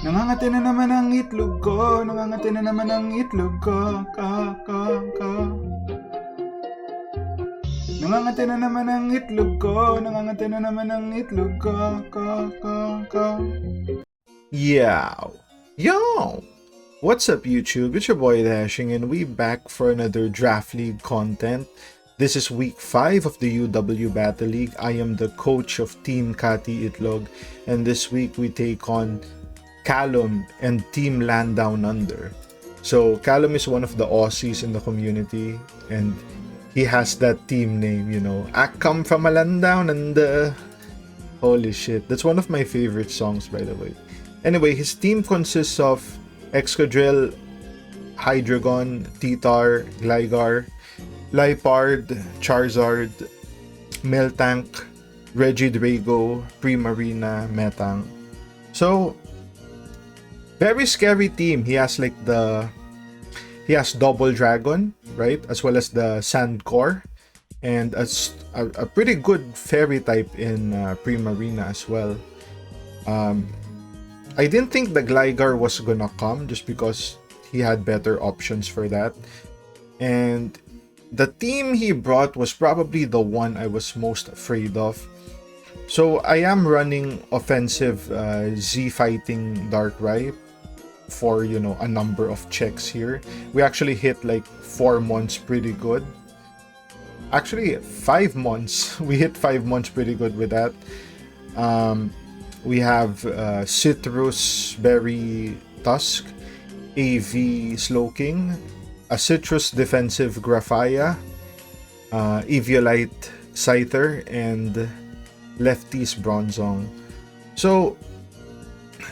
Nangangati na naman ang itlog ko, nangangati na naman ang itlog ko, ka. Nangangati na naman ang itlog ko, nangangati na naman ang itlog ko, ka. Yow! Yo! What's up YouTube? It's your boy Dashing and we back for another Draft League content. This is week 5 of the UW Battle League. I am the coach of Team Kati Itlog and this week we take on Callum and Team Land Down Under. So Callum is one of the Aussies in the community and he has that team name, you know. I come from a land down under. Holy shit. That's one of my favorite songs, by the way. Anyway, his team consists of Excadrill, Hydreigon, Titar, Gligar, Liepard, Charizard, Miltank, Regidrago, Primarina, Metang. So, very scary team. He has Double Dragon, right? As well as the Sand Core. And a pretty good Fairy type in Primarina as well. I didn't think the Gligar was gonna come just because he had better options for that. And the team he brought was probably the one I was most afraid of. So I am running offensive Z Fighting Darkrai for, you know, a number of checks here. We actually hit like 4 months pretty good. Actually, 5 months. We hit 5 months pretty good with that. We have Citrus Berry Tusk, AV Slowking, a Citrus Defensive Graphia, Eviolite Scyther, and Lefty's Bronzong. So,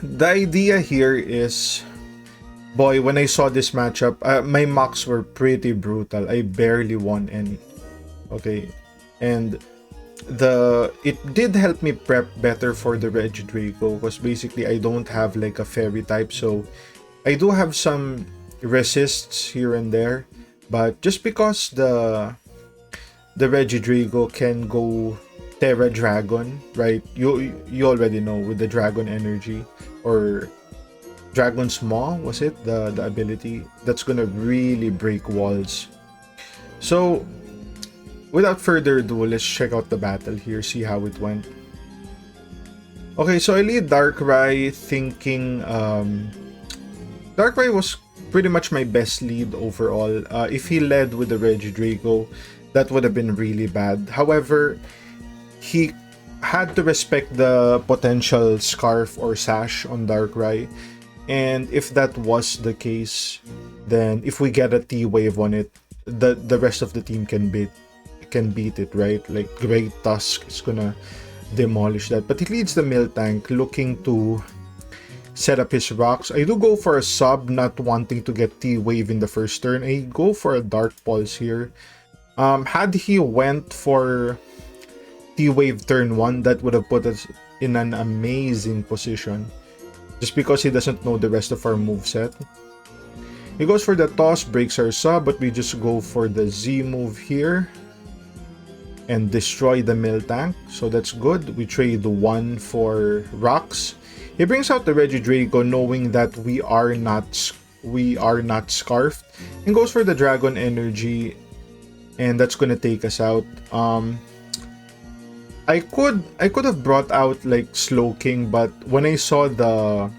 the idea here is, boy, when I saw this matchup, my mocks were pretty brutal. I barely won any. Okay, and it did help me prep better for the Regidrago because basically I don't have like a fairy type, so I do have some resists here and there, but just because the Regidrago can go Tera Dragon, right? You already know with the Dragon Energy or Dragon's Maw, was it the ability that's gonna really break walls. So without further ado, let's check out the battle here, see how it went. Okay, so I lead Darkrai thinking Darkrai was pretty much my best lead overall. If he led with the Regidrago, that would have been really bad. However, he had to respect the potential Scarf or Sash on Darkrai. And if that was the case, then if we get a T-Wave on it, the rest of the team can beat it, right? Like Great Tusk is gonna demolish that. But he leads the Miltank looking to set up his rocks. I do go for a sub, not wanting to get T-Wave in the first turn. I go for a Dark Pulse here. Had he went for T-Wave turn 1, that would have put us in an amazing position. Just because he doesn't know the rest of our moveset. He goes for the toss, breaks our sub, but we just go for the Z move here and destroy the Miltank, so that's good. We trade 1 for rocks. He brings out the Regidrago knowing that we are not scarfed, and goes for the Dragon Energy, and that's gonna take us out. I could have brought out like Slowking, but when I saw the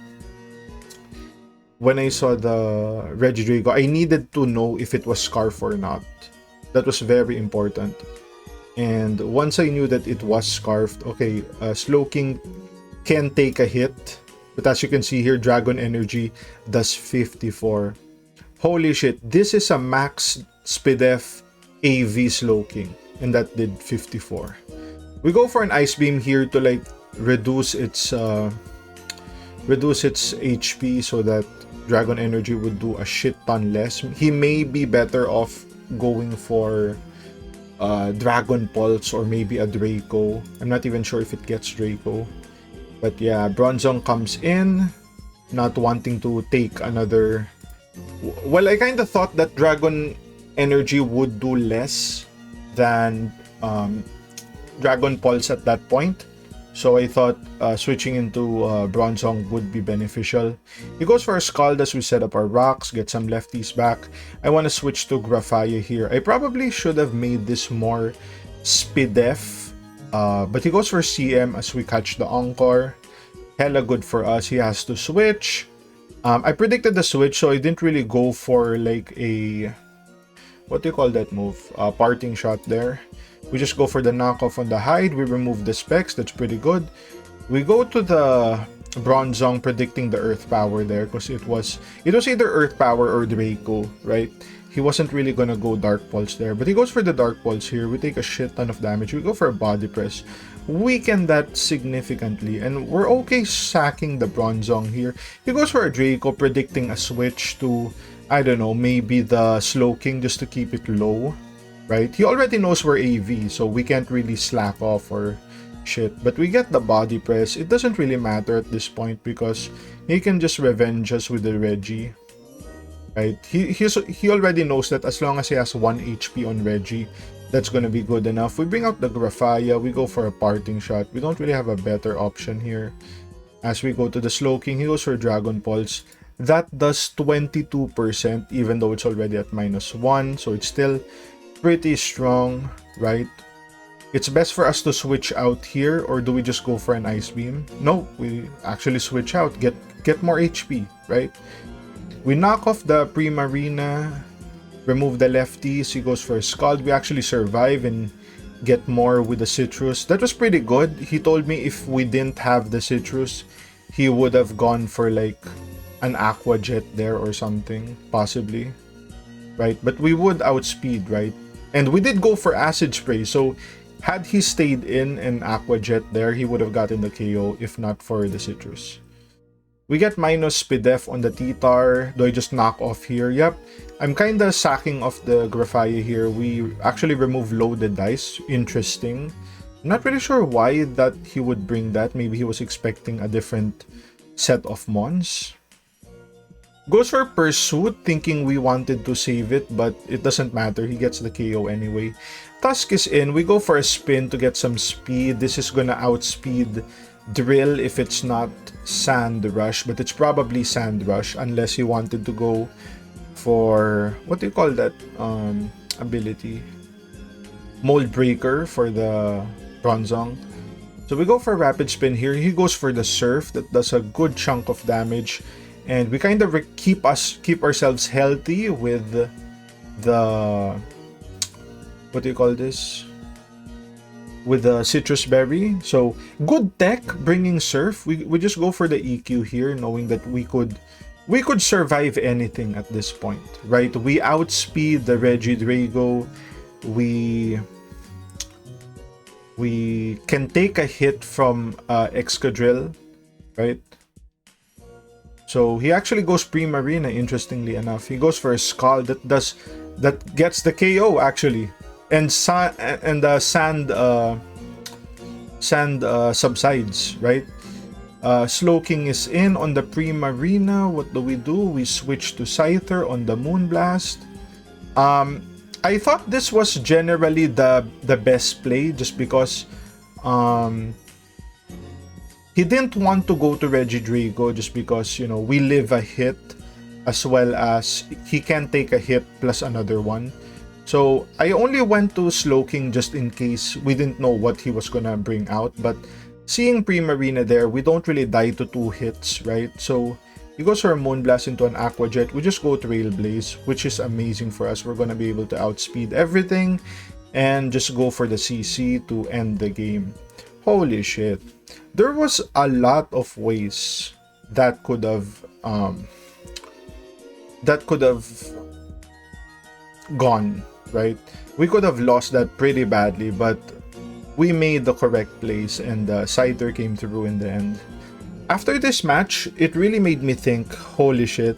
Regidrago, I needed to know if it was Scarf or not. That was very important. And once I knew that it was Scarfed, okay, Slowking can take a hit. But as you can see here, Dragon Energy does 54. Holy shit, this is a max Spidef AV Slowking. And that did 54. We go for an Ice Beam here to like reduce its HP so that Dragon Energy would do a shit ton less. He may be better off going for Dragon Pulse or maybe a Draco. I'm not even sure if it gets Draco. But yeah, Bronzong comes in, not wanting to take another. Well, I kind of thought that Dragon Energy would do less than Dragon Pulse at that point. so I thought switching into Bronzong would be beneficial. He goes for a Scald as we set up our rocks, get some lefties back. I want to switch to Graphia here. I probably should have made this more Spidef, but he goes for CM as we catch the Encore. Hella good for us. He has to switch. I predicted the switch, so I didn't really go for like a... what do you call that move? Parting shot there. We just go for the knockoff on the hide. We remove the specs. That's pretty good. We go to the Bronzong predicting the Earth Power there because it was either Earth Power or Draco, right? He wasn't really gonna go Dark Pulse there, but he goes for the Dark Pulse here. We take a shit ton of damage. We go for a Body Press. Weaken that significantly, and we're okay sacking the Bronzong here. He goes for a Draco predicting a switch to, I don't know, maybe the Slow King just to keep it low. Right? He already knows we're AV, so we can't really slack off or shit. But we get the Body Press. It doesn't really matter at this point because he can just revenge us with the Regi. Right? He already knows that as long as he has 1 HP on Regi, that's gonna be good enough. We bring out the Graphia. We go for a Parting Shot. We don't really have a better option here. As we go to the Slow King, he goes for Dragon Pulse. That does 22%, even though it's already at -1, so it's still pretty strong, right? It's best for us to switch out here, or do we just go for an Ice Beam? No, we actually switch out, get more HP, right? We knock off the Primarina, remove the lefties. He goes for a Scald. We actually survive and get more with the Citrus. That was pretty good. He told me if we didn't have the Citrus, he would have gone for like an Aqua Jet there or something, possibly, right? But we would outspeed, right? And we did go for Acid Spray, so had he stayed in an Aqua Jet there, he would have gotten the KO if not for the Citrus. We get minus Spidef on the T-Tar. Do I just knock off here? Yep. I'm kinda sacking off the Graphia here. We actually remove loaded dice. Interesting. I'm not really sure why that he would bring that. Maybe he was expecting a different set of mons. Goes for Pursuit, thinking we wanted to save it, but it doesn't matter. He gets the KO anyway. Tusk is in. We go for a spin to get some speed. This is gonna outspeed Drill if it's not Sand Rush, but it's probably Sand Rush unless he wanted to go for, what do you call that ability? Mold Breaker for the Bronzong. So we go for Rapid Spin here. He goes for the Surf. That does a good chunk of damage. And we kind of keep ourselves healthy with the, what do you call this? With the Citrus Berry. So good tech bringing Surf. We just go for the EQ here, knowing that we could survive anything at this point, right? We outspeed the Regidrago. We can take a hit from Excadrill, right? So he actually goes Primarina, interestingly enough. He goes for a Scald that gets the KO actually. And sand subsides, right? Slow King is in on the Primarina. What do? We switch to Scyther on the Moonblast. I thought this was generally the best play just because he didn't want to go to Regidrago just because, you know, we live a hit as well as he can take a hit plus another one. So I only went to Slow King just in case. We didn't know what he was gonna bring out, but seeing Primarina there, we don't really die to 2 hits, right? So he goes for a Moonblast into an Aqua Jet. We just go Trailblaze, which is amazing for us. We're gonna be able to outspeed everything and just go for the CC to end the game. Holy shit. There was a lot of ways that could have gone, right? We could have lost that pretty badly, but we made the correct plays and Scyther came through in the end. After this match, it really made me think, holy shit,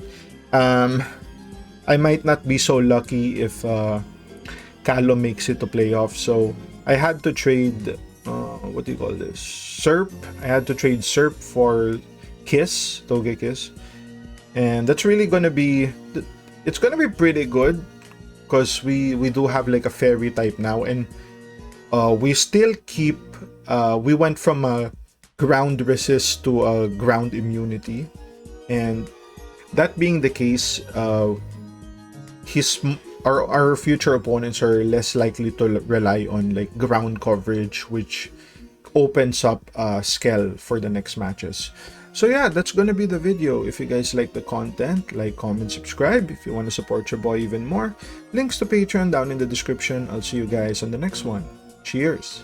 I might not be so lucky if Calo makes it to playoffs. So I had to trade, what do you call this? Serp. I had to trade Serp for Kiss, Togekiss. And that's really gonna be, it's gonna be pretty good because we do have like a fairy type now, and we still keep, we went from a ground resist to a ground immunity, and that being the case, his our future opponents are less likely to rely on like ground coverage, which opens up Skell for the next matches. So yeah, that's gonna be the video. If you guys like the content, like, comment, subscribe. If you want to support your boy even more, links to Patreon down in the description. I'll see you guys on the next one. Cheers!